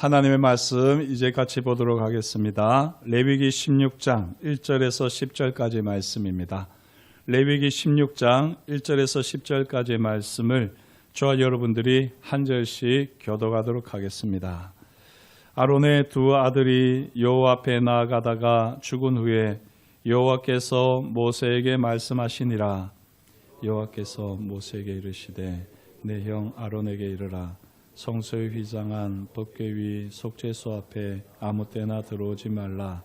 하나님의 말씀 이제 같이 보도록 하겠습니다. 레위기 16장 1절에서 10절까지 말씀입니다. 레위기 16장 1절에서 10절까지의 말씀을 저와 여러분들이 한 절씩 교독하도록 하겠습니다. 아론의 두 아들이 여호와 앞에 나아가다가 죽은 후에 여호와께서 모세에게 말씀하시니라. 여호와께서 모세에게 이르시되 내 형 아론에게 이르라. 성소에 휘장한 법궤 위 속죄소 앞에 아무 때나 들어오지 말라.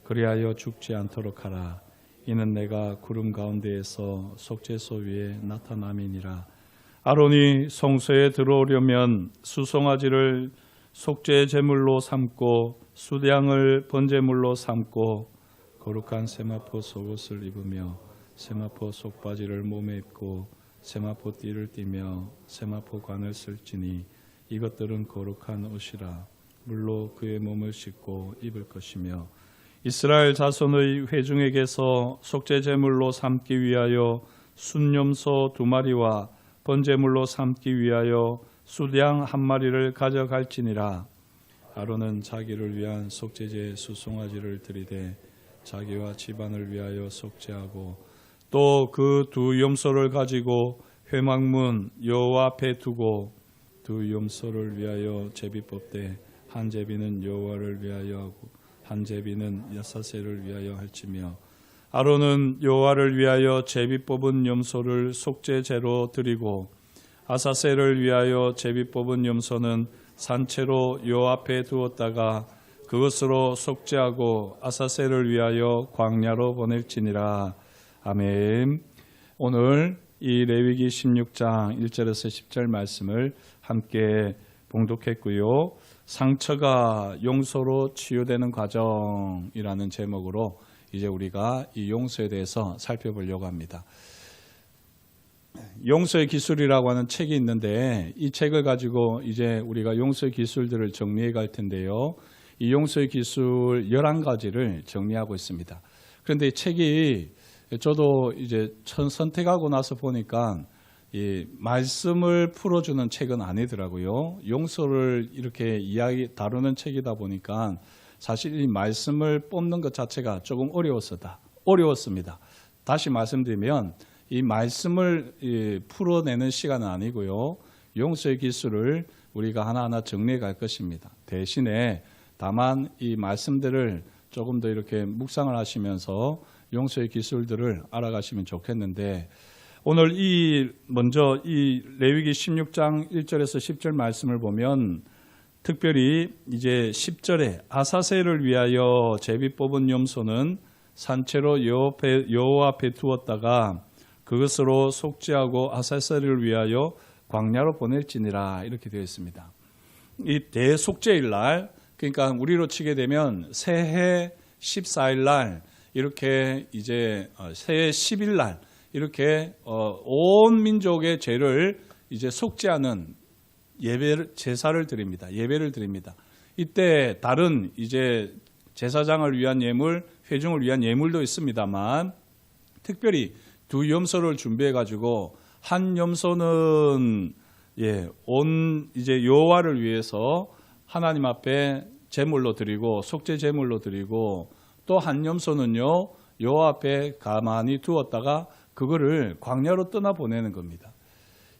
그리하여 죽지 않도록 하라. 이는 내가 구름 가운데에서 속죄소 위에 나타남이니라. 아론이 성소에 들어오려면 수송아지를 속죄 제물로 삼고 수량을 번제물로 삼고 거룩한 세마포 속옷을 입으며 세마포 속바지를 몸에 입고 세마포 띠를 띠며 세마포 관을 쓸지니 이것들은 거룩한 옷이라. 물로 그의 몸을 씻고 입을 것이며 이스라엘 자손의 회중에게서 속죄 제물로 삼기 위하여 순염소 2마리와 번제물로 삼기 위하여 수량 1마리를 가져갈지니라. 아론은 자기를 위한 속죄제 수송아지를 드리되 자기와 집안을 위하여 속죄하고 또 그 두 염소를 가지고 회막문 여호와 앞에 두고 두 염소를 위하여 제비 뽑되 한 제비는 여호와를 위하여 하고 한 제비는 야사새를 위하여 할지며 아론은 여호와를 위하여 제비 뽑은 염소를 속죄제로 드리고 아사새를 위하여 제비 뽑은 염소는 산채로 여호와 앞에 두었다가 그것으로 속죄하고 아사새를 위하여 광야로 보낼지니라. 아멘. 오늘 이 레위기 16장 1절에서 10절 말씀을 함께 봉독했고요. 상처가 용서로 치유되는 과정이라는 제목으로 이제 우리가 이 용서에 대해서 살펴보려고 합니다. 용서의 기술이라고 하는 책이 있는데 이 책을 가지고 이제 우리가 용서의 기술들을 정리해 갈 텐데요. 이 용서의 기술 11가지를 정리하고 있습니다. 그런데 이 책이 저도 이제 선택하고 나서 보니까 이 말씀을 풀어주는 책은 아니더라고요. 용서를 이렇게 다루는 책이다 보니까 사실 이 말씀을 뽑는 것 자체가 조금 어려웠습니다. 다시 말씀드리면 이 말씀을 풀어내는 시간은 아니고요. 용서의 기술을 우리가 하나하나 정리해 갈 것입니다. 대신에 다만 이 말씀들을 조금 더 이렇게 묵상을 하시면서 용서의 기술들을 알아가시면 좋겠는데 오늘 먼저 이 레위기 16장 1절에서 10절 말씀을 보면 특별히 이제 10절에 아사새를 위하여 제비 뽑은 염소는 산채로 여호와 앞에 두었다가 그것으로 속죄하고 아사새를 위하여 광야로 보낼지니라 이렇게 되어 있습니다. 이 대속죄일 날, 그러니까 우리로 치게 되면 새해 14일 날 이렇게 이제 새해 10일 날 이렇게 온 민족의 죄를 이제 속죄하는 제사를 드립니다. 예배를 드립니다. 이때 다른 이제 제사장을 위한 예물, 회중을 위한 예물도 있습니다만 특별히 두 염소를 준비해 가지고 한 염소는 온 이제 여호와를 위해서 하나님 앞에 제물로 드리고 속죄 제물로 드리고 또 한 염소는요 여호와 앞에 가만히 두었다가 그거를 광야로 떠나 보내는 겁니다.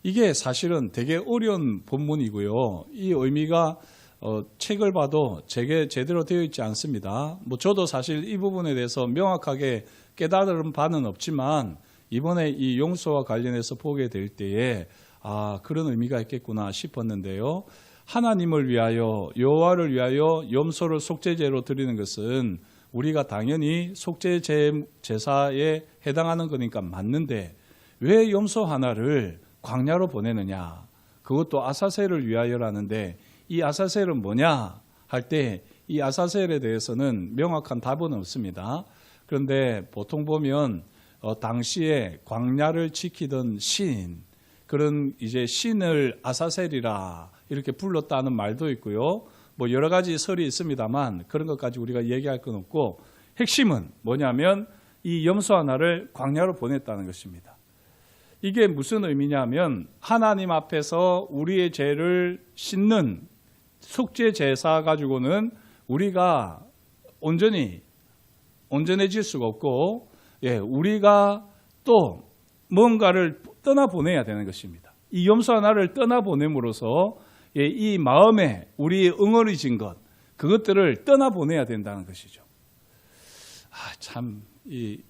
이게 사실은 되게 어려운 본문이고요. 이 의미가 책을 봐도 제대로 되어 있지 않습니다. 저도 사실 이 부분에 대해서 명확하게 깨달은 바는 없지만 이번에 이 용서와 관련해서 보게 될 때에 그런 의미가 있겠구나 싶었는데요. 하나님을 위하여 여호와를 위하여 염소를 속죄제로 드리는 것은 우리가 당연히 속죄 제사에 해당하는 거니까 맞는데 왜 염소 하나를 광야로 보내느냐? 그것도 아사셀을 위하여라는데 이 아사셀은 뭐냐? 할 때 이 아사셀에 대해서는 명확한 답은 없습니다. 그런데 보통 보면 당시에 광야를 지키던 신, 그런 이제 신을 아사셀이라 이렇게 불렀다는 말도 있고요. 여러 가지 설이 있습니다만 그런 것까지 우리가 얘기할 건 없고 핵심은 뭐냐면 이 염소 하나를 광야로 보냈다는 것입니다. 이게 무슨 의미냐면 하나님 앞에서 우리의 죄를 씻는 속죄 제사 가지고는 우리가 온전해질 수가 없고, 우리가 또 뭔가를 떠나보내야 되는 것입니다. 이 염소 하나를 떠나보냄으로써 이 마음에 우리 응어리진 것, 그것들을 떠나보내야 된다는 것이죠. 참, 이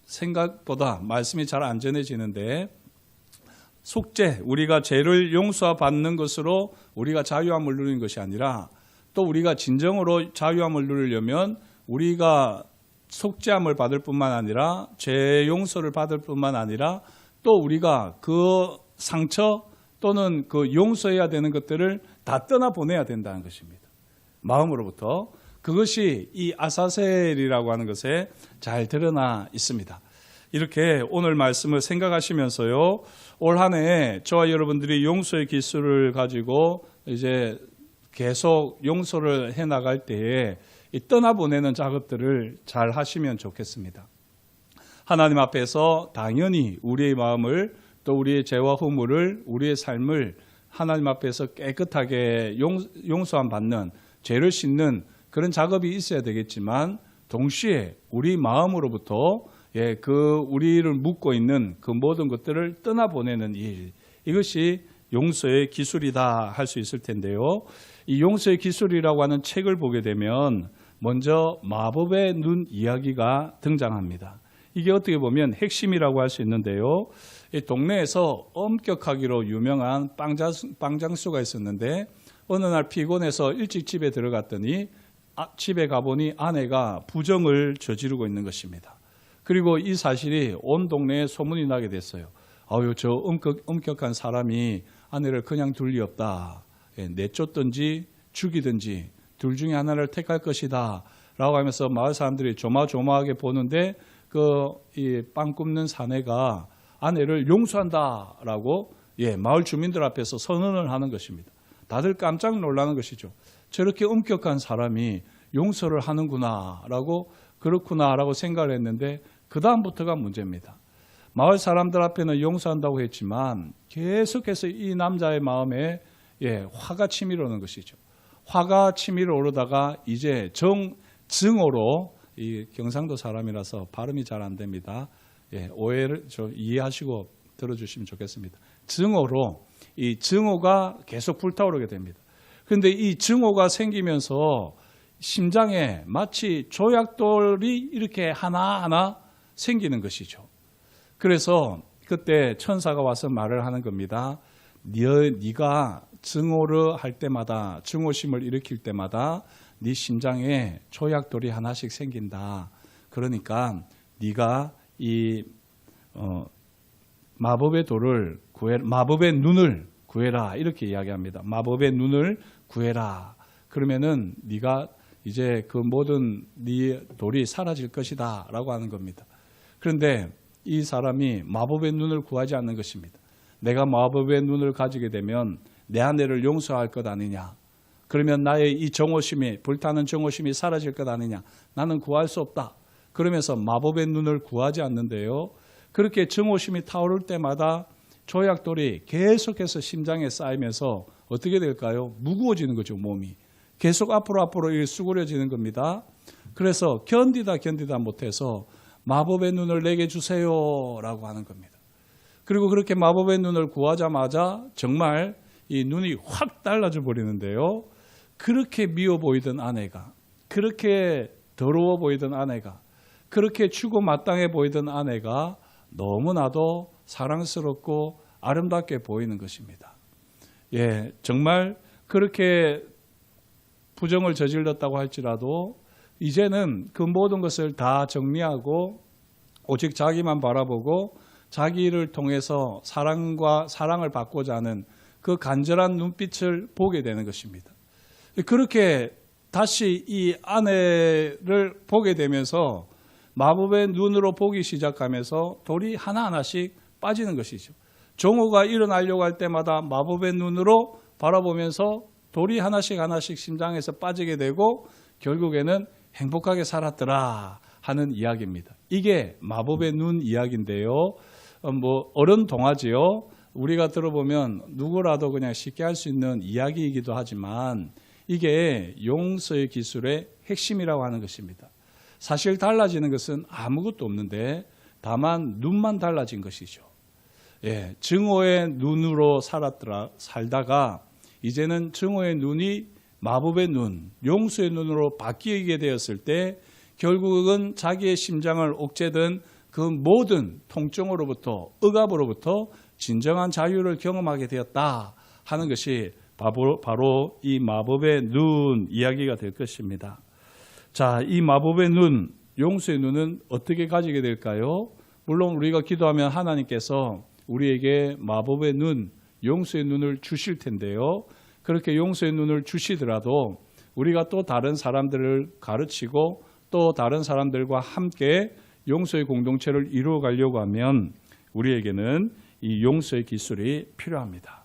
생각보다 말씀이 잘 안 전해지는데, 속죄, 우리가 죄를 용서받는 것으로 우리가 자유함을 누리는 것이 아니라, 또 우리가 진정으로 자유함을 누리려면 우리가 속죄함을 받을 뿐만 아니라 죄 용서를 받을 뿐만 아니라 또 우리가 그 상처 또는 그 용서해야 되는 것들을 다 떠나보내야 된다는 것입니다. 마음으로부터. 그것이 이 아사셀이라고 하는 것에 잘 드러나 있습니다. 이렇게 오늘 말씀을 생각하시면서요, 올 한 해 저와 여러분들이 용서의 기술을 가지고 이제 계속 용서를 해 나갈 때에 이 떠나보내는 작업들을 잘 하시면 좋겠습니다. 하나님 앞에서 당연히 우리의 마음을, 또 우리의 죄와 허물을, 우리의 삶을 하나님 앞에서 깨끗하게 용서함 받는, 죄를 씻는 그런 작업이 있어야 되겠지만, 동시에 우리 마음으로부터 우리를 묶고 있는 그 모든 것들을 떠나보내는 일, 이것이 용서의 기술이다 할 수 있을 텐데요. 이 용서의 기술이라고 하는 책을 보게 되면 먼저 마법의 눈 이야기가 등장합니다. 이게 어떻게 보면 핵심이라고 할 수 있는데요. 이 동네에서 엄격하기로 유명한 빵장수가 있었는데, 어느 날 피곤해서 일찍 집에 들어갔더니 집에 가보니 아내가 부정을 저지르고 있는 것입니다. 그리고 이 사실이 온 동네에 소문이 나게 됐어요. 저 엄격한 사람이 아내를 그냥 둘 리 없다. 내쫓든지 죽이든지 둘 중에 하나를 택할 것이다 라고 하면서 마을 사람들이 조마조마하게 보는데, 이 빵 굽는 사내가 아내를 용서한다 라고 마을 주민들 앞에서 선언을 하는 것입니다. 다들 깜짝 놀라는 것이죠. 저렇게 엄격한 사람이 용서를 하는구나 라고, 그렇구나 라고 생각을 했는데, 그 다음부터가 문제입니다. 마을 사람들 앞에는 용서한다고 했지만 계속해서 이 남자의 마음에 화가 치밀어 오는 것이죠. 화가 치밀어 오르다가 이제 증오로, 이 경상도 사람이라서 발음이 잘 안 됩니다. 오해를 이해하시고 들어주시면 좋겠습니다. 이 증오가 계속 불타오르게 됩니다. 그런데 이 증오가 생기면서 심장에 마치 조약돌이 이렇게 하나하나 생기는 것이죠. 그래서 그때 천사가 와서 말을 하는 겁니다. 네가 증오를 할 때마다, 증오심을 일으킬 때마다 네 심장에 조약돌이 하나씩 생긴다. 그러니까 네가 이 마법의 눈을 구해라, 이렇게 이야기합니다. 마법의 눈을 구해라. 그러면은 네가 이제 그 모든 네 돌이 사라질 것이다 라고 하는 겁니다. 그런데 이 사람이 마법의 눈을 구하지 않는 것입니다. 내가 마법의 눈을 가지게 되면 내 아내를 용서할 것 아니냐, 그러면 나의 이 정오심이, 불타는 정오심이 사라질 것 아니냐, 나는 구할 수 없다. 그러면서 마법의 눈을 구하지 않는데요, 그렇게 정오심이 타오를 때마다 조약돌이 계속해서 심장에 쌓이면서 어떻게 될까요? 무거워지는 거죠. 몸이 계속 앞으로 수그려지는 겁니다. 그래서 견디다 못해서 마법의 눈을 내게 주세요 라고 하는 겁니다. 그리고 그렇게 마법의 눈을 구하자마자 정말 이 눈이 확 달라져 버리는데요, 그렇게 미워 보이던 아내가, 그렇게 더러워 보이던 아내가, 그렇게 추고 마땅해 보이던 아내가 너무나도 사랑스럽고 아름답게 보이는 것입니다. 정말 그렇게 부정을 저질렀다고 할지라도 이제는 그 모든 것을 다 정리하고 오직 자기만 바라보고 자기를 통해서 사랑을 받고자 하는 그 간절한 눈빛을 보게 되는 것입니다. 그렇게 다시 이 아내를 보게 되면서 마법의 눈으로 보기 시작하면서 돌이 하나하나씩 빠지는 것이죠. 정오가 일어나려고 할 때마다 마법의 눈으로 바라보면서 돌이 하나씩 심장에서 빠지게 되고 결국에는 행복하게 살았더라 하는 이야기입니다. 이게 마법의 눈 이야기인데요. 어른 동화지요. 우리가 들어보면 누구라도 그냥 쉽게 할 수 있는 이야기이기도 하지만 이게 용서의 기술의 핵심이라고 하는 것입니다. 사실 달라지는 것은 아무것도 없는데 다만 눈만 달라진 것이죠. 증오의 눈으로 살다가 이제는 증오의 눈이 마법의 눈, 용서의 눈으로 바뀌게 되었을 때 결국은 자기의 심장을 옥죄던 그 모든 통증으로부터, 억압으로부터 진정한 자유를 경험하게 되었다 하는 것이 바로 이 마법의 눈 이야기가 될 것입니다. 자, 이 마법의 눈, 용서의 눈은 어떻게 가지게 될까요? 물론 우리가 기도하면 하나님께서 우리에게 마법의 눈, 용서의 눈을 주실 텐데요. 그렇게 용서의 눈을 주시더라도 우리가 또 다른 사람들을 가르치고 또 다른 사람들과 함께 용서의 공동체를 이루어 가려고 하면 우리에게는 이 용서의 기술이 필요합니다.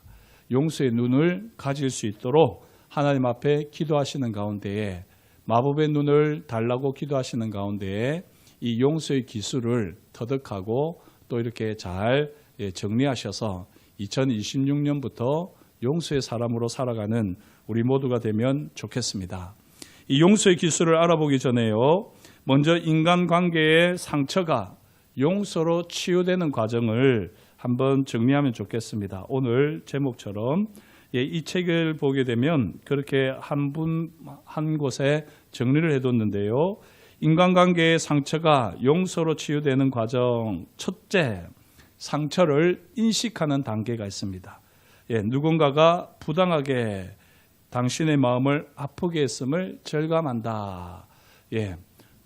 용서의 눈을 가질 수 있도록 하나님 앞에 기도하시는 가운데에 마법의 눈을 달라고 기도하시는 가운데에 이 용서의 기술을 터득하고 또 이렇게 잘 정리하셔서 2026년부터 용서의 사람으로 살아가는 우리 모두가 되면 좋겠습니다. 이 용서의 기술을 알아보기 전에요. 먼저 인간관계의 상처가 용서로 치유되는 과정을 한번 정리하면 좋겠습니다. 오늘 제목처럼 이 책을 보게 되면 그렇게 한 곳에 정리를 해뒀는데요. 인간관계의 상처가 용서로 치유되는 과정, 첫째, 상처를 인식하는 단계가 있습니다. 누군가가 부당하게 당신의 마음을 아프게 했음을 절감한다.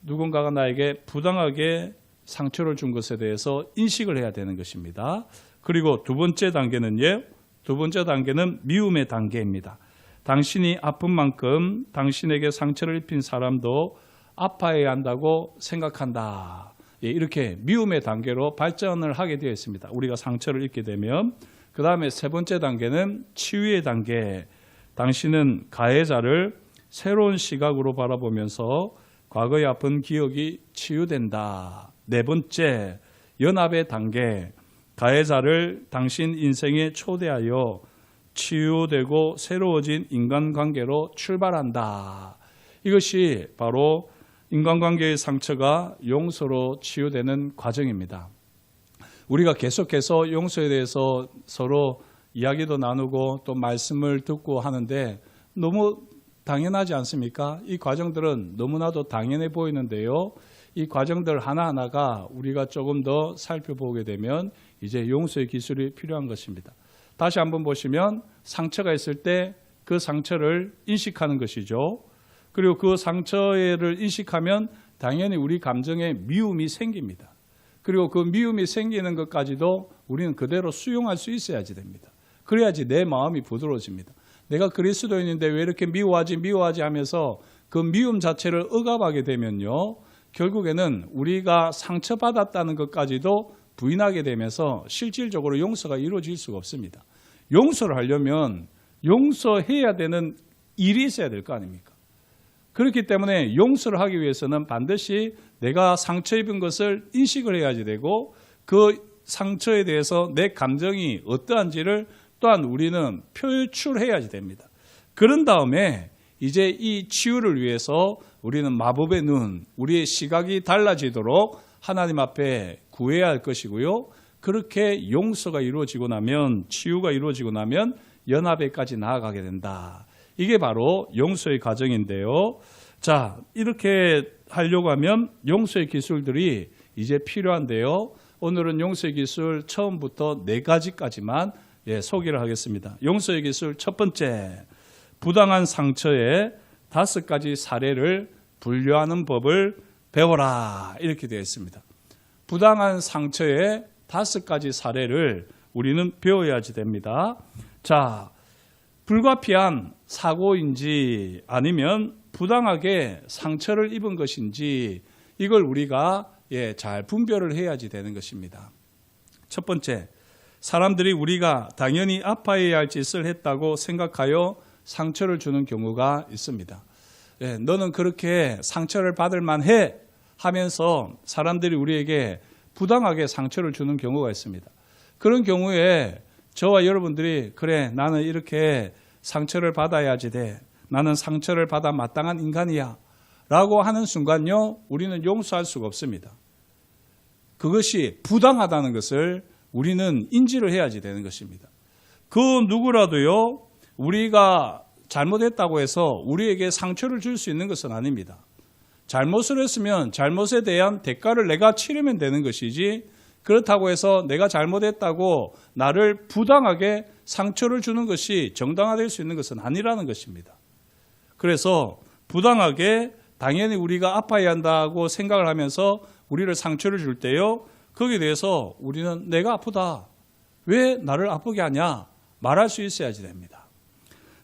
누군가가 나에게 부당하게 상처를 준 것에 대해서 인식을 해야 되는 것입니다. 그리고 두 번째 단계는 미움의 단계입니다. 당신이 아픈 만큼 당신에게 상처를 입힌 사람도 아파해야 한다고 생각한다. 이렇게 미움의 단계로 발전을 하게 되어 있습니다. 우리가 상처를 입게 되면. 그 다음에 세 번째 단계는 치유의 단계. 당신은 가해자를 새로운 시각으로 바라보면서 과거의 아픈 기억이 치유된다. 네 번째, 연합의 단계. 가해자를 당신 인생에 초대하여 치유되고 새로워진 인간관계로 출발한다. 이것이 바로 인간관계의 상처가 용서로 치유되는 과정입니다. 우리가 계속해서 용서에 대해서 서로 이야기도 나누고 또 말씀을 듣고 하는데 너무 당연하지 않습니까? 이 과정들은 너무나도 당연해 보이는데요. 이 과정들 하나하나가 우리가 조금 더 살펴보게 되면 이제 용서의 기술이 필요한 것입니다. 다시 한번 보시면 상처가 있을 때 그 상처를 인식하는 것이죠. 그리고 그 상처를 인식하면 당연히 우리 감정에 미움이 생깁니다. 그리고 그 미움이 생기는 것까지도 우리는 그대로 수용할 수 있어야지 됩니다. 그래야지 내 마음이 부드러워집니다. 내가 그리스도인인데 왜 이렇게 미워하지 하면서 그 미움 자체를 억압하게 되면요. 결국에는 우리가 상처받았다는 것까지도 부인하게 되면서 실질적으로 용서가 이루어질 수가 없습니다. 용서를 하려면 용서해야 되는 일이 있어야 될 거 아닙니까? 그렇기 때문에 용서를 하기 위해서는 반드시 내가 상처 입은 것을 인식을 해야지 되고 그 상처에 대해서 내 감정이 어떠한지를 또한 우리는 표출해야지 됩니다. 그런 다음에 이제 이 치유를 위해서 우리는 마법의 눈, 우리의 시각이 달라지도록 하나님 앞에 구해야 할 것이고요. 그렇게 용서가 이루어지고 나면, 치유가 이루어지고 나면 연합에까지 나아가게 된다. 이게 바로 용서의 과정인데요. 자, 이렇게 하려고 하면 용서의 기술들이 이제 필요한데요. 오늘은 용서의 기술 처음부터 4가지까지만 소개를 하겠습니다. 용서의 기술 첫 번째, 부당한 상처의 5가지 사례를 분류하는 법을 배워라. 이렇게 되어 있습니다. 부당한 상처의 5가지 사례를 우리는 배워야지 됩니다. 자, 불가피한 사고인지 아니면 부당하게 상처를 입은 것인지 이걸 우리가 잘 분별을 해야지 되는 것입니다. 첫 번째, 사람들이 우리가 당연히 아파해야 할 짓을 했다고 생각하여 상처를 주는 경우가 있습니다. 너는 그렇게 상처를 받을 만해 하면서 사람들이 우리에게 부당하게 상처를 주는 경우가 있습니다. 그런 경우에 저와 여러분들이 그래 나는 이렇게 상처를 받아야지 돼. 나는 상처를 받아 마땅한 인간이야. 라고 하는 순간요. 우리는 용서할 수가 없습니다. 그것이 부당하다는 것을 우리는 인지를 해야지 되는 것입니다. 그 누구라도요. 우리가 잘못했다고 해서 우리에게 상처를 줄 수 있는 것은 아닙니다. 잘못을 했으면 잘못에 대한 대가를 내가 치르면 되는 것이지 그렇다고 해서 내가 잘못했다고 나를 부당하게 상처를 주는 것이 정당화될 수 있는 것은 아니라는 것입니다. 그래서 부당하게 당연히 우리가 아파야 한다고 생각을 하면서 우리를 상처를 줄 때요. 거기에 대해서 우리는 내가 아프다. 왜 나를 아프게 하냐? 말할 수 있어야지 됩니다.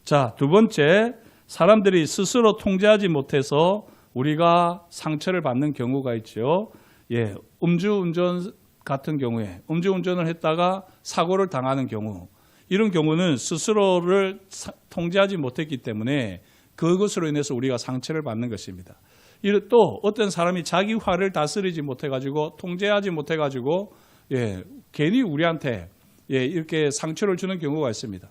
자, 두 번째, 사람들이 스스로 통제하지 못해서 우리가 상처를 받는 경우가 있죠. 예, 음주운전 같은 경우에 음주운전을 했다가 사고를 당하는 경우, 이런 경우는 스스로를 통제하지 못했기 때문에 그것으로 인해서 우리가 상처를 받는 것입니다. 또 어떤 사람이 자기 화를 다스리지 못해가지고 통제하지 못해가지고 괜히 우리한테 이렇게 상처를 주는 경우가 있습니다.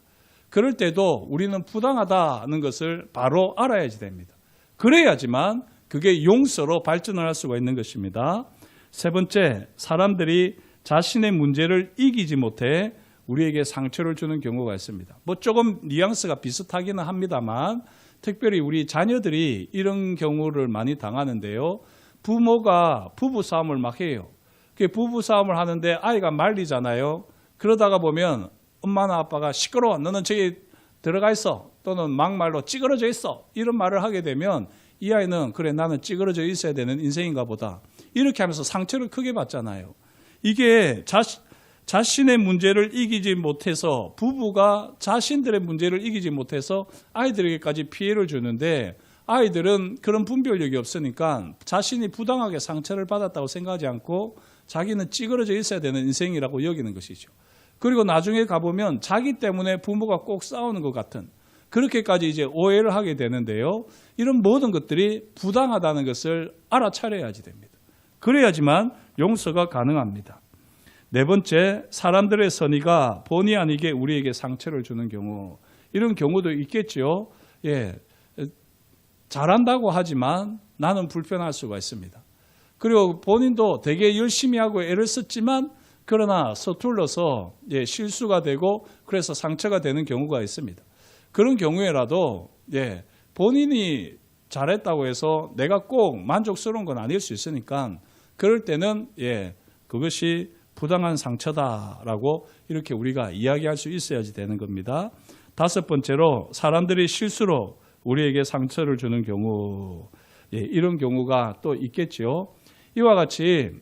그럴 때도 우리는 부당하다는 것을 바로 알아야지 됩니다. 그래야지만 그게 용서로 발전을 할 수가 있는 것입니다. 세 번째, 사람들이 자신의 문제를 이기지 못해 우리에게 상처를 주는 경우가 있습니다. 뭐 조금 뉘앙스가 비슷하기는 합니다만 특별히 우리 자녀들이 이런 경우를 많이 당하는데요. 부모가 부부싸움을 막 해요. 부부싸움을 하는데 아이가 말리잖아요. 그러다가 보면 엄마나 아빠가 시끄러워. 너는 저기 들어가 있어. 또는 막말로 찌그러져 있어. 이런 말을 하게 되면 이 아이는 그래 나는 찌그러져 있어야 되는 인생인가 보다. 이렇게 하면서 상처를 크게 받잖아요. 이게 자신의 문제를 이기지 못해서 부부가 자신들의 문제를 이기지 못해서 아이들에게까지 피해를 주는데 아이들은 그런 분별력이 없으니까 자신이 부당하게 상처를 받았다고 생각하지 않고 자기는 찌그러져 있어야 되는 인생이라고 여기는 것이죠. 그리고 나중에 가보면 자기 때문에 부모가 꼭 싸우는 것 같은 그렇게까지 이제 오해를 하게 되는데요. 이런 모든 것들이 부당하다는 것을 알아차려야지 됩니다. 그래야지만 용서가 가능합니다. 네 번째, 사람들의 선의가 본의 아니게 우리에게 상처를 주는 경우, 이런 경우도 있겠죠. 잘한다고 하지만 나는 불편할 수가 있습니다. 그리고 본인도 되게 열심히 하고 애를 썼지만 그러나 서툴러서 실수가 되고 그래서 상처가 되는 경우가 있습니다. 그런 경우에라도 본인이 잘했다고 해서 내가 꼭 만족스러운 건 아닐 수 있으니까 그럴 때는 그것이 부당한 상처다라고 이렇게 우리가 이야기할 수 있어야지 되는 겁니다. 다섯 번째로 사람들이 실수로 우리에게 상처를 주는 경우, 이런 경우가 또 있겠죠. 이와 같이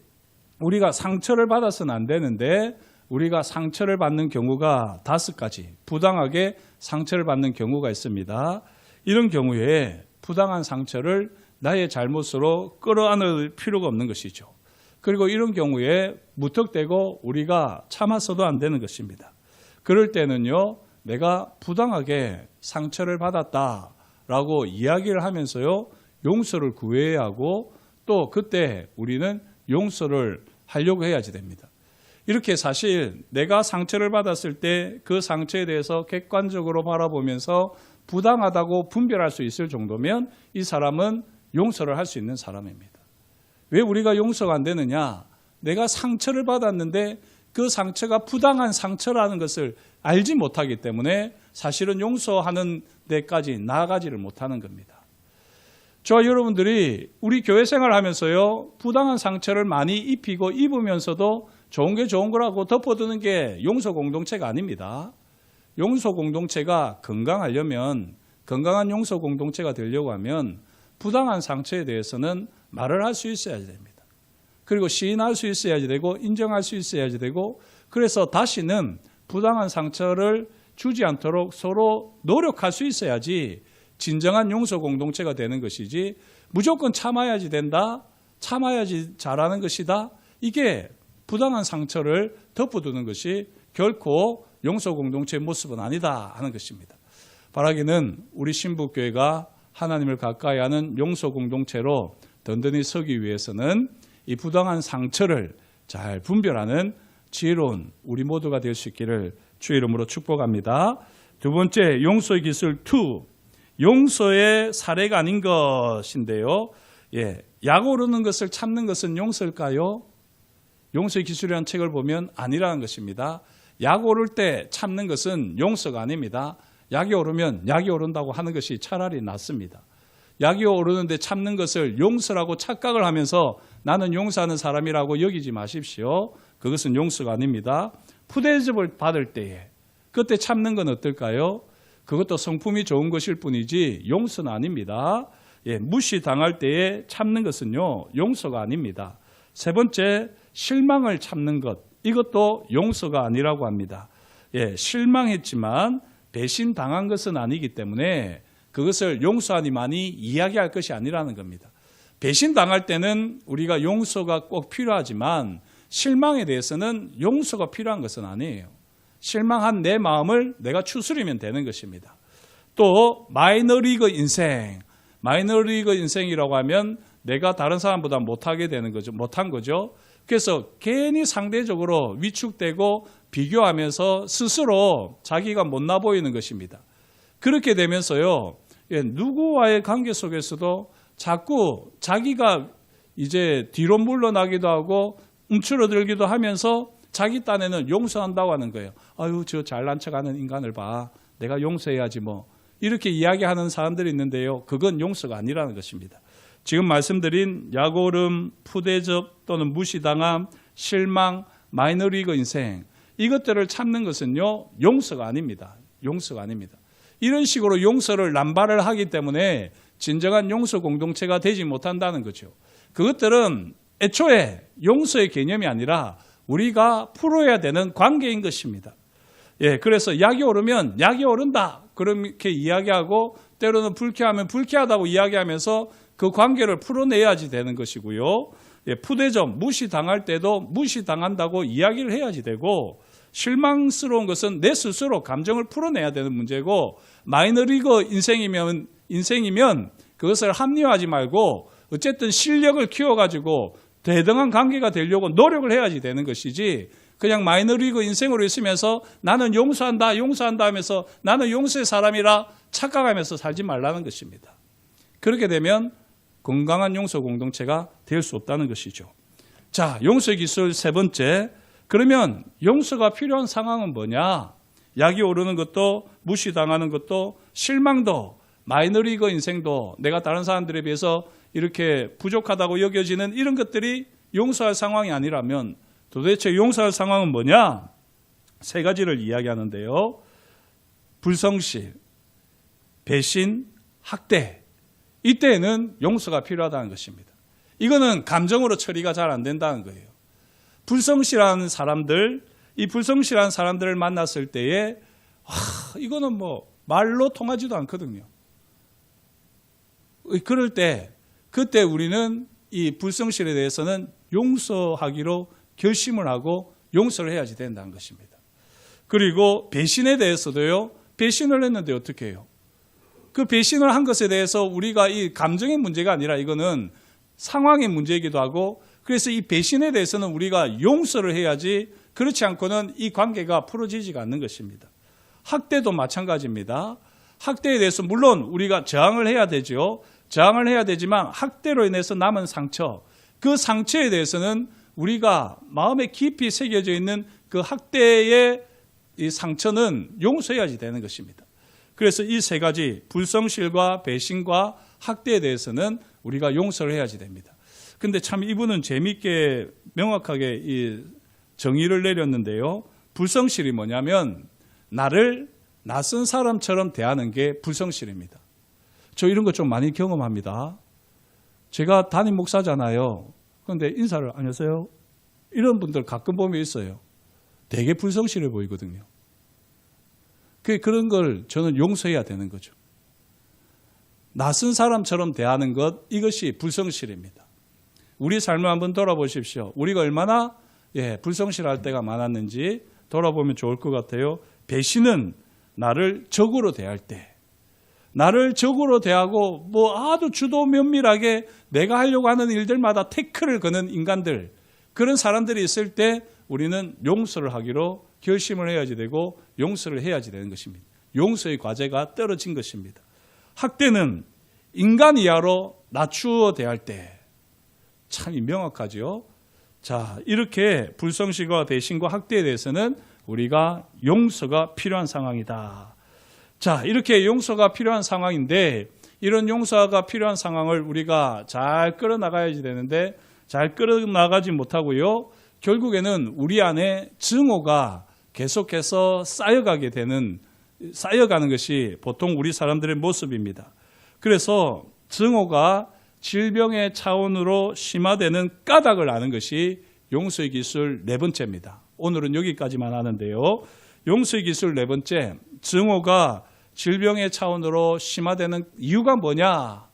우리가 상처를 받아서는 안 되는데 우리가 상처를 받는 경우가 5가지, 부당하게 상처를 받는 경우가 있습니다. 이런 경우에 부당한 상처를 나의 잘못으로 끌어안을 필요가 없는 것이죠. 그리고 이런 경우에 무턱대고 우리가 참아서도 안 되는 것입니다. 그럴 때는요, 내가 부당하게 상처를 받았다라고 이야기를 하면서요, 용서를 구해야 하고 또 그때 우리는 용서를 하려고 해야지 됩니다. 이렇게 사실 내가 상처를 받았을 때 그 상처에 대해서 객관적으로 바라보면서 부당하다고 분별할 수 있을 정도면 이 사람은 용서를 할 수 있는 사람입니다. 왜 우리가 용서가 안 되느냐? 내가 상처를 받았는데 그 상처가 부당한 상처라는 것을 알지 못하기 때문에 사실은 용서하는 데까지 나아가지를 못하는 겁니다. 저와 여러분들이 우리 교회 생활하면서요, 부당한 상처를 많이 입히고 입으면서도 좋은 게 좋은 거라고 덮어두는 게 용서 공동체가 아닙니다. 용서 공동체가 건강하려면, 건강한 용서 공동체가 되려고 하면 부당한 상처에 대해서는 말을 할 수 있어야 됩니다. 그리고 시인할 수 있어야지 되고 인정할 수 있어야지 되고 그래서 다시는 부당한 상처를 주지 않도록 서로 노력할 수 있어야지 진정한 용서 공동체가 되는 것이지 무조건 참아야지 된다, 참아야지 잘하는 것이다. 이게 부당한 상처를 덮어두는 것이 결코 용서 공동체의 모습은 아니다 하는 것입니다. 바라기는 우리 신부교회가 하나님을 가까이 하는 용서 공동체로 든든히 서기 위해서는 이 부당한 상처를 잘 분별하는 지혜로운 우리 모두가 될 수 있기를 주 이름으로 축복합니다. 두 번째, 용서의 기술 2. 용서의 사례가 아닌 것인데요. 약 오르는 것을 참는 것은 용서일까요? 용서의 기술이라는 책을 보면 아니라는 것입니다. 약 오를 때 참는 것은 용서가 아닙니다. 약이 오르면 약이 오른다고 하는 것이 차라리 낫습니다. 약이 오르는데 참는 것을 용서라고 착각을 하면서 나는 용서하는 사람이라고 여기지 마십시오. 그것은 용서가 아닙니다. 푸대접을 받을 때에 그때 참는 건 어떨까요? 그것도 성품이 좋은 것일 뿐이지 용서는 아닙니다. 무시당할 때에 참는 것은요, 용서가 아닙니다. 세 번째, 실망을 참는 것. 이것도 용서가 아니라고 합니다. 실망했지만 배신당한 것은 아니기 때문에 그것을 용서하니만이 이야기할 것이 아니라는 겁니다. 배신당할 때는 우리가 용서가 꼭 필요하지만 실망에 대해서는 용서가 필요한 것은 아니에요. 실망한 내 마음을 내가 추스리면 되는 것입니다. 또 마이너리그 인생. 마이너리그 인생이라고 하면 내가 다른 사람보다 못하게 되는 거죠. 못한 거죠. 그래서 괜히 상대적으로 위축되고 비교하면서 스스로 자기가 못나 보이는 것입니다. 그렇게 되면서요, 누구와의 관계 속에서도 자꾸 자기가 이제 뒤로 물러나기도 하고 움츠러들기도 하면서 자기 딴에는 용서한다고 하는 거예요. 아유, 저 잘난 척하는 인간을 봐. 내가 용서해야지 뭐. 이렇게 이야기하는 사람들이 있는데요. 그건 용서가 아니라는 것입니다. 지금 말씀드린 약오름, 푸대접 또는 무시당함, 실망, 마이너리그 인생, 이것들을 참는 것은요, 용서가 아닙니다. 용서가 아닙니다. 이런 식으로 용서를 남발을 하기 때문에 진정한 용서 공동체가 되지 못한다는 거죠. 그것들은 애초에 용서의 개념이 아니라 우리가 풀어야 되는 관계인 것입니다. 그래서 약이 오르면 약이 오른다. 그렇게 이야기하고 때로는 불쾌하면 불쾌하다고 이야기하면서 그 관계를 풀어내야지 되는 것이고요. 푸대접, 무시당할 때도 무시당한다고 이야기를 해야지 되고 실망스러운 것은 내 스스로 감정을 풀어내야 되는 문제고 마이너리그 인생이면 그것을 합리화하지 말고 어쨌든 실력을 키워가지고 대등한 관계가 되려고 노력을 해야지 되는 것이지 그냥 마이너리그 인생으로 있으면서 나는 용서한다 하면서 나는 용서의 사람이라 착각하면서 살지 말라는 것입니다. 그렇게 되면 건강한 용서 공동체가 될 수 없다는 것이죠. 자, 용서의 기술 세 번째. 그러면 용서가 필요한 상황은 뭐냐? 약이 오르는 것도 무시당하는 것도 실망도 마이너리그 인생도 내가 다른 사람들에 비해서 이렇게 부족하다고 여겨지는 이런 것들이 용서할 상황이 아니라면 도대체 용서할 상황은 뭐냐? 세 가지를 이야기하는데요. 불성실, 배신, 학대. 이때에는 용서가 필요하다는 것입니다. 이거는 감정으로 처리가 잘 안 된다는 거예요. 불성실한 사람들, 이 불성실한 사람들을 만났을 때에 이거는 뭐 말로 통하지도 않거든요. 그럴 때 그때 우리는 이 불성실에 대해서는 용서하기로 결심을 하고 용서를 해야지 된다는 것입니다. 그리고 배신에 대해서도요. 배신을 했는데 어떻게 해요? 그 배신을 한 것에 대해서 우리가 이 감정의 문제가 아니라 이거는 상황의 문제이기도 하고 그래서 이 배신에 대해서는 우리가 용서를 해야지 그렇지 않고는 이 관계가 풀어지지가 않는 것입니다. 학대도 마찬가지입니다. 학대에 대해서 물론 우리가 저항을 해야 되죠. 저항을 해야 되지만 학대로 인해서 남은 상처, 그 상처에 대해서는 우리가 마음에 깊이 새겨져 있는 그 학대의 이 상처는 용서해야지 되는 것입니다. 그래서 이 세 가지 불성실과 배신과 학대에 대해서는 우리가 용서를 해야지 됩니다. 근데 참 이분은 재미있게 명확하게 이 정의를 내렸는데요. 불성실이 뭐냐면 나를 낯선 사람처럼 대하는 게 불성실입니다. 저 이런 거 좀 많이 경험합니다. 제가 담임 목사잖아요. 그런데 인사를 안녕하세요. 이런 분들 가끔 보면 있어요. 되게 불성실해 보이거든요. 그런 걸 저는 용서해야 되는 거죠. 낯선 사람처럼 대하는 것, 이것이 불성실입니다. 우리 삶을 한번 돌아보십시오. 우리가 얼마나 불성실할 때가 많았는지 돌아보면 좋을 것 같아요. 배신은 나를 적으로 대할 때, 나를 적으로 대하고 뭐 아주 주도 면밀하게 내가 하려고 하는 일들마다 태클을 거는 인간들, 그런 사람들이 있을 때 우리는 용서를 하기로 결심을 해야지 되고 용서를 해야지 되는 것입니다. 용서의 과제가 떨어진 것입니다. 학대는 인간 이하로 낮추어 대할 때 참 명확하죠. 자, 이렇게 불성실과 대신과 학대에 대해서는 우리가 용서가 필요한 상황이다. 자, 이렇게 용서가 필요한 상황인데 이런 용서가 필요한 상황을 우리가 잘 끌어나가야지 되는데 잘 끌어나가지 못하고요. 결국에는 우리 안에 증오가 계속해서 쌓여가는 것이 보통 우리 사람들의 모습입니다. 그래서 증오가 질병의 차원으로 심화되는 까닭을 아는 것이 용서의 기술 네 번째입니다. 오늘은 여기까지만 하는데요. 용서의 기술 네 번째, 증오가 질병의 차원으로 심화되는 이유가 뭐냐?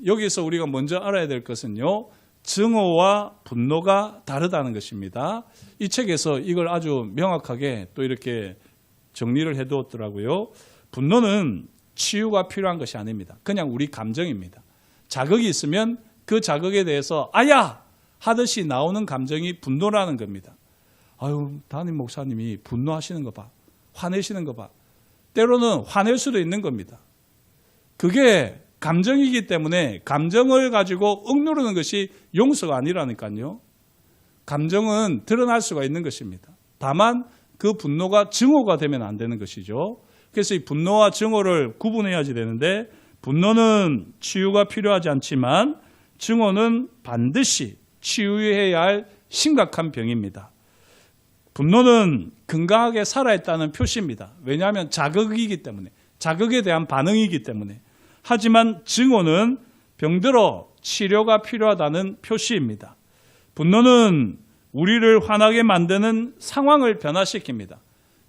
여기서 우리가 먼저 알아야 될 것은요. 증오와 분노가 다르다는 것입니다. 이 책에서 이걸 아주 명확하게 또 이렇게 정리를 해두었더라고요. 분노는 치유가 필요한 것이 아닙니다. 그냥 우리 감정입니다. 자극이 있으면 그 자극에 대해서 아야! 하듯이 나오는 감정이 분노라는 겁니다. 아유, 담임 목사님이 분노하시는 거 봐. 화내시는 거 봐. 때로는 화낼 수도 있는 겁니다. 그게 감정이기 때문에 감정을 가지고 억누르는 것이 용서가 아니라니까요. 감정은 드러날 수가 있는 것입니다. 다만 그 분노가 증오가 되면 안 되는 것이죠. 그래서 이 분노와 증오를 구분해야지 되는데 분노는 치유가 필요하지 않지만 증오는 반드시 치유해야 할 심각한 병입니다. 분노는 건강하게 살아있다는 표시입니다. 왜냐하면 자극이기 때문에, 자극에 대한 반응이기 때문에. 하지만 증오는 병들어 치료가 필요하다는 표시입니다. 분노는 우리를 화나게 만드는 상황을 변화시킵니다.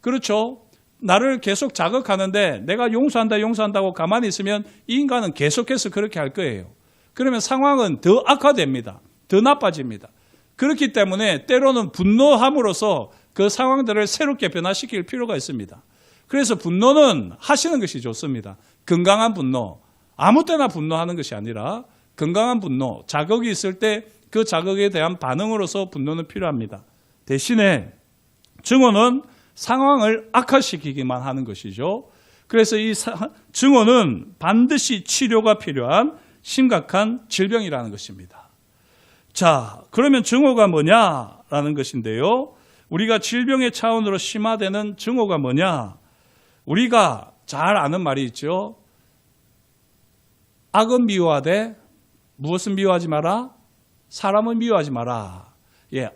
그렇죠? 나를 계속 자극하는데 내가 용서한다고 가만히 있으면 이 인간은 계속해서 그렇게 할 거예요. 그러면 상황은 더 악화됩니다. 더 나빠집니다. 그렇기 때문에 때로는 분노함으로써 그 상황들을 새롭게 변화시킬 필요가 있습니다. 그래서 분노는 하시는 것이 좋습니다. 건강한 분노, 아무 때나 분노하는 것이 아니라 건강한 분노, 자극이 있을 때 그 자극에 대한 반응으로서 분노는 필요합니다. 대신에 증오는 상황을 악화시키기만 하는 것이죠. 그래서 이 증오는 반드시 치료가 필요한 심각한 질병이라는 것입니다. 자, 그러면 증오가 뭐냐라는 것인데요. 우리가 질병의 차원으로 심화되는 증오가 뭐냐? 우리가 잘 아는 말이 있죠. 악은 미워하되 무엇은 미워하지 마라? 사람은 미워하지 마라.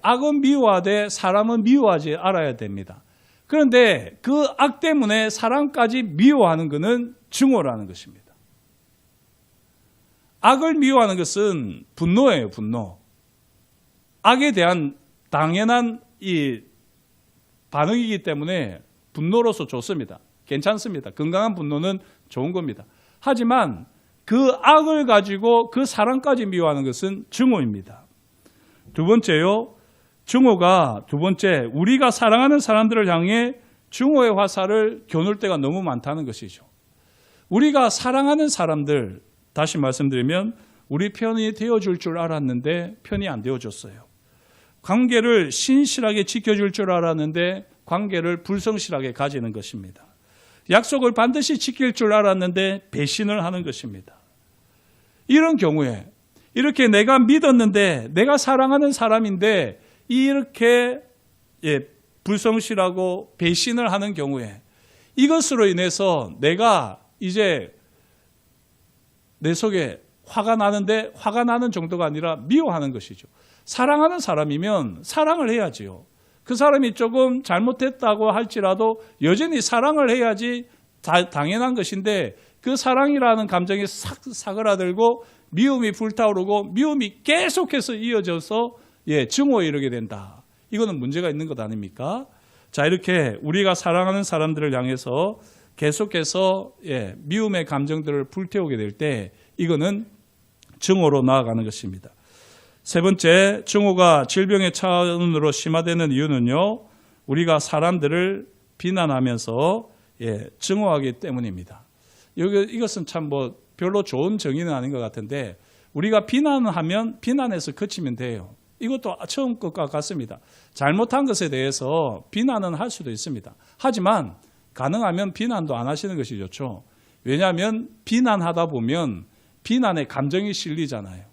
악은 미워하되 사람은 미워하지 알아야 됩니다. 그런데 그 악 때문에 사람까지 미워하는 것은 증오라는 것입니다. 악을 미워하는 것은 분노예요, 분노. 악에 대한 당연한 이 반응이기 때문에 분노로서 좋습니다. 괜찮습니다. 건강한 분노는 좋은 겁니다. 하지만 그 악을 가지고 그 사람까지 미워하는 것은 증오입니다. 두 번째요. 증오가 두 번째, 우리가 사랑하는 사람들을 향해 증오의 화살을 겨눌 때가 너무 많다는 것이죠. 우리가 사랑하는 사람들, 다시 말씀드리면 우리 편이 되어줄 줄 알았는데 편이 안 되어줬어요. 관계를 신실하게 지켜줄 줄 알았는데 관계를 불성실하게 가지는 것입니다. 약속을 반드시 지킬 줄 알았는데 배신을 하는 것입니다. 이런 경우에 이렇게 내가 믿었는데 내가 사랑하는 사람인데 이렇게 불성실하고 배신을 하는 경우에 이것으로 인해서 내가 이제 내 속에 화가 나는데 화가 나는 정도가 아니라 미워하는 것이죠. 사랑하는 사람이면 사랑을 해야지요. 그 사람이 조금 잘못했다고 할지라도 여전히 사랑을 해야지 당연한 것인데 그 사랑이라는 감정이 싹 사그라들고 미움이 불타오르고 미움이 계속해서 이어져서 증오에 이르게 된다. 이거는 문제가 있는 것 아닙니까? 자, 이렇게 우리가 사랑하는 사람들을 향해서 계속해서 미움의 감정들을 불태우게 될 때 이거는 증오로 나아가는 것입니다. 세 번째, 증오가 질병의 차원으로 심화되는 이유는요, 우리가 사람들을 비난하면서 증오하기 때문입니다. 이것은 참 별로 좋은 정의는 아닌 것 같은데 우리가 비난하면 비난해서 그치면 돼요. 이것도 처음 것과 같습니다. 잘못한 것에 대해서 비난은 할 수도 있습니다. 하지만 가능하면 비난도 안 하시는 것이 좋죠. 왜냐하면 비난하다 보면 비난에 감정이 실리잖아요.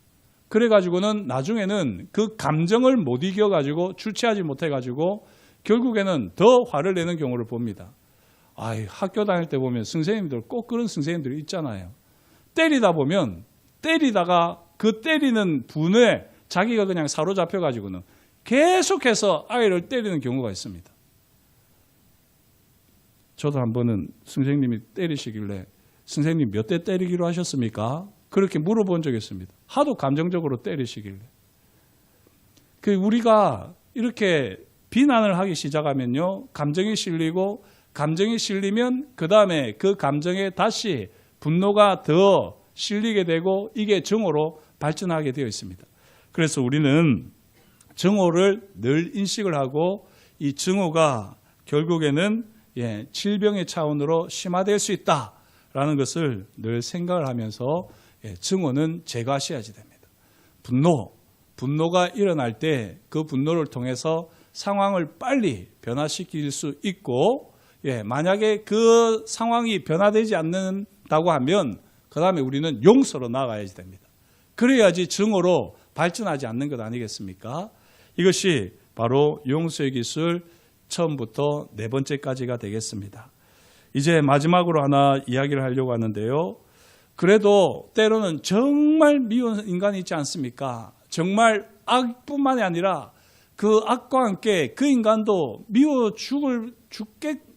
그래가지고는 나중에는 그 감정을 못 이겨가지고 주체하지 못해가지고 결국에는 더 화를 내는 경우를 봅니다. 학교 다닐 때 보면 선생님들 꼭 그런 선생님들이 있잖아요. 때리다 보면 때리다가 그 때리는 분에 자기가 그냥 사로잡혀가지고는 계속해서 아이를 때리는 경우가 있습니다. 저도 한 번은 선생님이 때리시길래 선생님 몇 대 때리기로 하셨습니까? 그렇게 물어본 적이 있습니다. 하도 감정적으로 때리시길래. 우리가 이렇게 비난을 하기 시작하면요, 감정이 실리고 감정이 실리면 그 다음에 그 감정에 다시 분노가 더 실리게 되고 이게 증오로 발전하게 되어 있습니다. 그래서 우리는 증오를 늘 인식을 하고 이 증오가 결국에는 질병의 차원으로 심화될 수 있다라는 것을 늘 생각을 하면서 증오는 제거하셔야지 됩니다. 분노가 일어날 때 그 분노를 통해서 상황을 빨리 변화시킬 수 있고 만약에 그 상황이 변화되지 않는다고 하면 그 다음에 우리는 용서로 나아가야지 됩니다. 그래야지 증오로 발전하지 않는 것 아니겠습니까? 이것이 바로 용서의 기술 처음부터 네 번째까지가 되겠습니다. 이제 마지막으로 하나 이야기를 하려고 하는데요. 그래도 때로는 정말 미운 인간이 있지 않습니까? 정말 악뿐만이 아니라 그 악과 함께 그 인간도 미워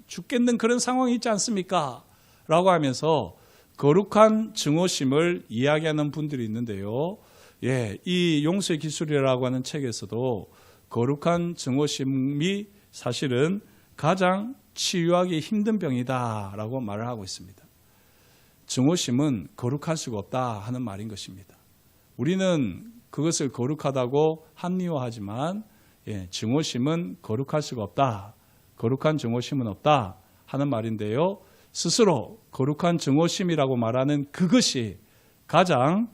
죽겠는 그런 상황이 있지 않습니까? 라고 하면서 거룩한 증오심을 이야기하는 분들이 있는데요. 이 용서의 기술이라고 하는 책에서도 거룩한 증오심이 사실은 가장 치유하기 힘든 병이다라고 말을 하고 있습니다. 증오심은 거룩할 수가 없다 하는 말인 것입니다. 우리는 그것을 거룩하다고 합리화하지만 증오심은 거룩할 수가 없다. 거룩한 증오심은 없다 하는 말인데요. 스스로 거룩한 증오심이라고 말하는 그것이 가장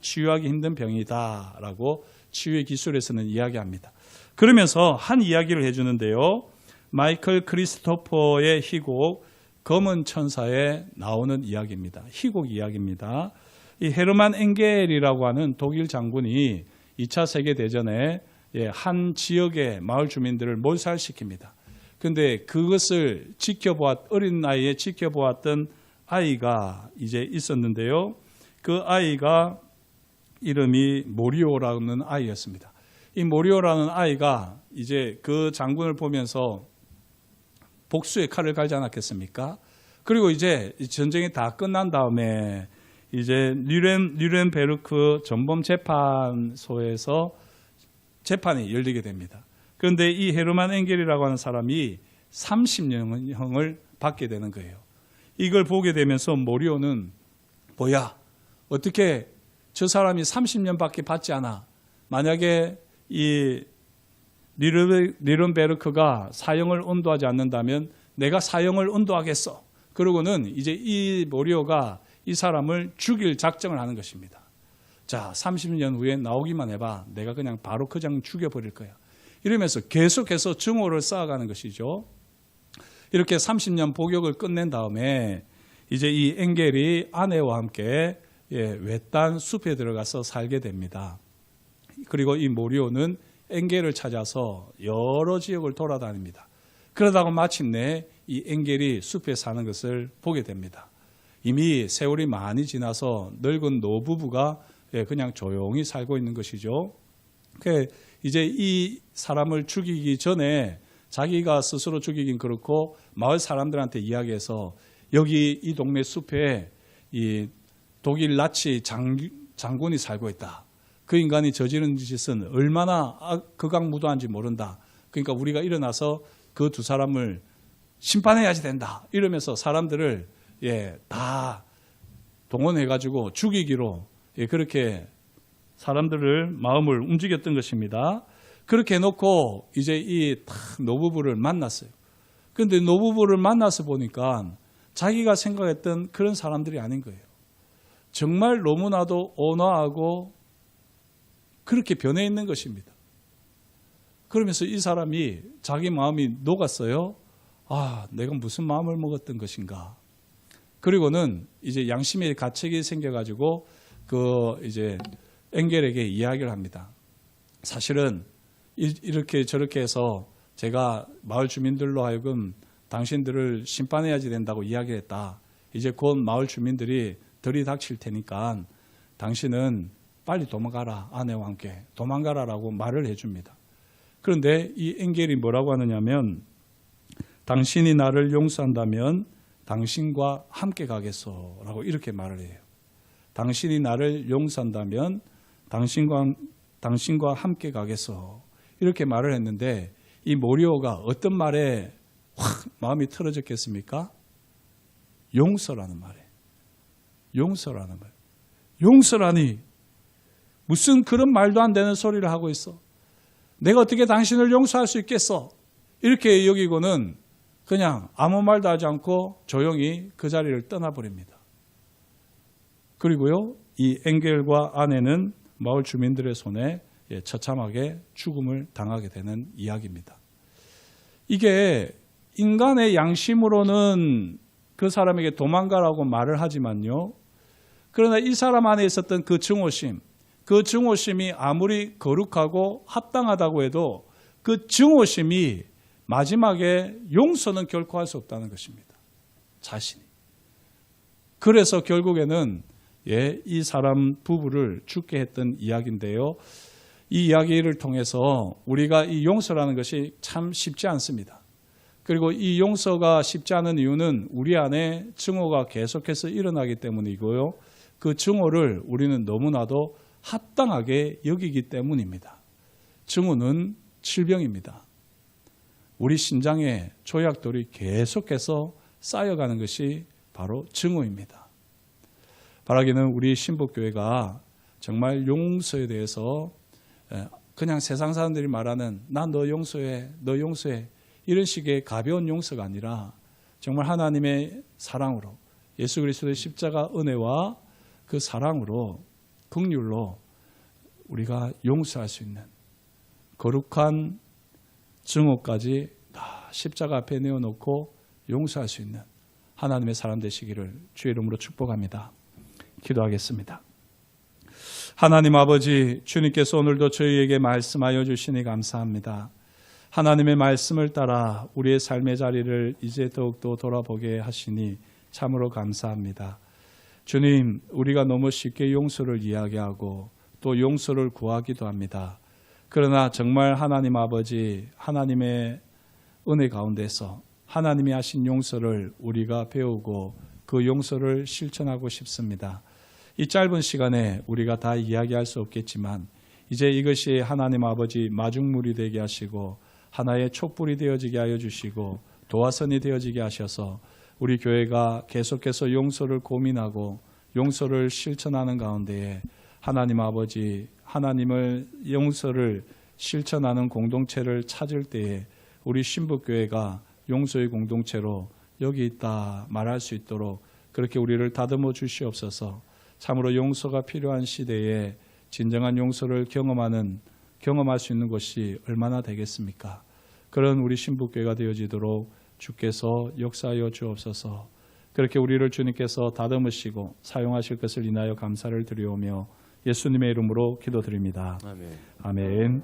치유하기 힘든 병이다라고 치유의 기술에서는 이야기합니다. 그러면서 한 이야기를 해주는데요. 마이클 크리스토퍼의 희곡 검은 천사에 나오는 이야기입니다. 희곡 이야기입니다. 이 헤르만 엥겔이라고 하는 독일 장군이 2차 세계대전에 한 지역의 마을 주민들을 몰살시킵니다. 그런데 그것을 어린 나이에 지켜보았던 아이가 이제 있었는데요. 그 아이가 이름이 모리오라는 아이였습니다. 이 모리오라는 아이가 이제 그 장군을 보면서 복수의 칼을 갈지 않았겠습니까? 그리고 이제 전쟁이 다 끝난 다음에 이제 뉘렌베르크 전범재판소에서 재판이 열리게 됩니다. 그런데 이 헤르만 엥겔이라고 하는 사람이 30년형을 받게 되는 거예요. 이걸 보게 되면서 모리오는 뭐야? 어떻게 저 사람이 30년밖에 받지 않아? 만약에 이 뉘렌베르크가 사형을 온도하지 않는다면 내가 사형을 온도하겠어. 그러고는 이제 이 모리오가 이 사람을 죽일 작정을 하는 것입니다. 자, 30년 후에 나오기만 해봐. 내가 그냥 바로 그냥 죽여버릴 거야. 이러면서 계속해서 증오를 쌓아가는 것이죠. 이렇게 30년 복역을 끝낸 다음에 이제 이 엥겔이 아내와 함께 외딴 숲에 들어가서 살게 됩니다. 그리고 이 모리오는 엥겔을 찾아서 여러 지역을 돌아다닙니다. 그러다가 마침내 이 엥겔이 숲에 사는 것을 보게 됩니다. 이미 세월이 많이 지나서 늙은 노부부가 그냥 조용히 살고 있는 것이죠. 이제 이 사람을 죽이기 전에 자기가 스스로 죽이긴 그렇고 마을 사람들한테 이야기해서 여기 이 동네 숲에 이 독일 나치 장군이 살고 있다. 그 인간이 저지른 짓은 얼마나 극악무도한지 모른다. 그러니까 우리가 일어나서 그 두 사람을 심판해야지 된다. 이러면서 사람들을 다 동원해가지고 죽이기로 그렇게 사람들을 마음을 움직였던 것입니다. 그렇게 해놓고 이제 이 노부부를 만났어요. 그런데 노부부를 만나서 보니까 자기가 생각했던 그런 사람들이 아닌 거예요. 정말 너무나도 온화하고 그렇게 변해 있는 것입니다. 그러면서 이 사람이 자기 마음이 녹았어요. 아, 내가 무슨 마음을 먹었던 것인가. 그리고는 이제 양심의 가책이 생겨가지고 이제 엥겔에게 이야기를 합니다. 사실은 이렇게 저렇게 해서 제가 마을 주민들로 하여금 당신들을 심판해야지 된다고 이야기했다. 이제 곧 마을 주민들이 들이닥칠 테니까 당신은 빨리 도망가라. 아내와 함께 도망가라라고 말을 해줍니다. 그런데 이 엥겔이 뭐라고 하느냐면 당신이 나를 용서한다면 당신과 함께 가겠소라고 이렇게 말을 해요. 당신이 나를 용서한다면 당신과 함께 가겠소 이렇게 말을 했는데 이 모리오가 어떤 말에 확 마음이 틀어졌겠습니까? 용서라는 말에. 용서라는 말. 용서라니 무슨 그런 말도 안 되는 소리를 하고 있어. 내가 어떻게 당신을 용서할 수 있겠어? 이렇게 여기고는 그냥 아무 말도 하지 않고 조용히 그 자리를 떠나버립니다. 그리고요, 이 엥겔과 아내는 마을 주민들의 손에 처참하게 죽음을 당하게 되는 이야기입니다. 이게 인간의 양심으로는 그 사람에게 도망가라고 말을 하지만요. 그러나 이 사람 안에 있었던 그 증오심, 그 증오심이 아무리 거룩하고 합당하다고 해도 그 증오심이 마지막에 용서는 결코 할 수 없다는 것입니다. 자신이. 그래서 결국에는 이 사람 부부를 죽게 했던 이야기인데요. 이 이야기를 통해서 우리가 이 용서라는 것이 참 쉽지 않습니다. 그리고 이 용서가 쉽지 않은 이유는 우리 안에 증오가 계속해서 일어나기 때문이고요. 그 증오를 우리는 너무나도 합당하게 여기기 때문입니다. 증오는 질병입니다. 우리 심장에 조약돌이 계속해서 쌓여가는 것이 바로 증오입니다. 바라기는 우리 신복교회가 정말 용서에 대해서 그냥 세상 사람들이 말하는 난 너 용서해, 너 용서해 이런 식의 가벼운 용서가 아니라 정말 하나님의 사랑으로 예수 그리스도의 십자가 은혜와 그 사랑으로 긍휼로 우리가 용서할 수 있는 거룩한 증오까지 다 십자가 앞에 내어놓고 용서할 수 있는 하나님의 사람 되시기를 주의 이름으로 축복합니다. 기도하겠습니다. 하나님 아버지, 주님께서 오늘도 저희에게 말씀하여 주시니 감사합니다. 하나님의 말씀을 따라 우리의 삶의 자리를 이제 더욱더 돌아보게 하시니 참으로 감사합니다. 주님, 우리가 너무 쉽게 용서를 이야기하고 또 용서를 구하기도 합니다. 그러나 정말 하나님 아버지, 하나님의 은혜 가운데서 하나님이 하신 용서를 우리가 배우고 그 용서를 실천하고 싶습니다. 이 짧은 시간에 우리가 다 이야기할 수 없겠지만 이제 이것이 하나님 아버지 마중물이 되게 하시고 하나의 촛불이 되어지게 하여 주시고 도화선이 되어지게 하셔서 우리 교회가 계속해서 용서를 고민하고 용서를 실천하는 가운데에 하나님 아버지, 하나님을 용서를 실천하는 공동체를 찾을 때에 우리 신복교회가 용서의 공동체로 여기 있다 말할 수 있도록 그렇게 우리를 다듬어 주시옵소서. 참으로 용서가 필요한 시대에 진정한 용서를 경험할 수 있는 것이 얼마나 되겠습니까? 그런 우리 신복교회가 되어지도록 주께서 역사하여 주옵소서. 그렇게 우리를 주님께서 다듬으시고 사용하실 것을 인하여 감사를 드리오며 예수님의 이름으로 기도드립니다. 아멘. 아멘.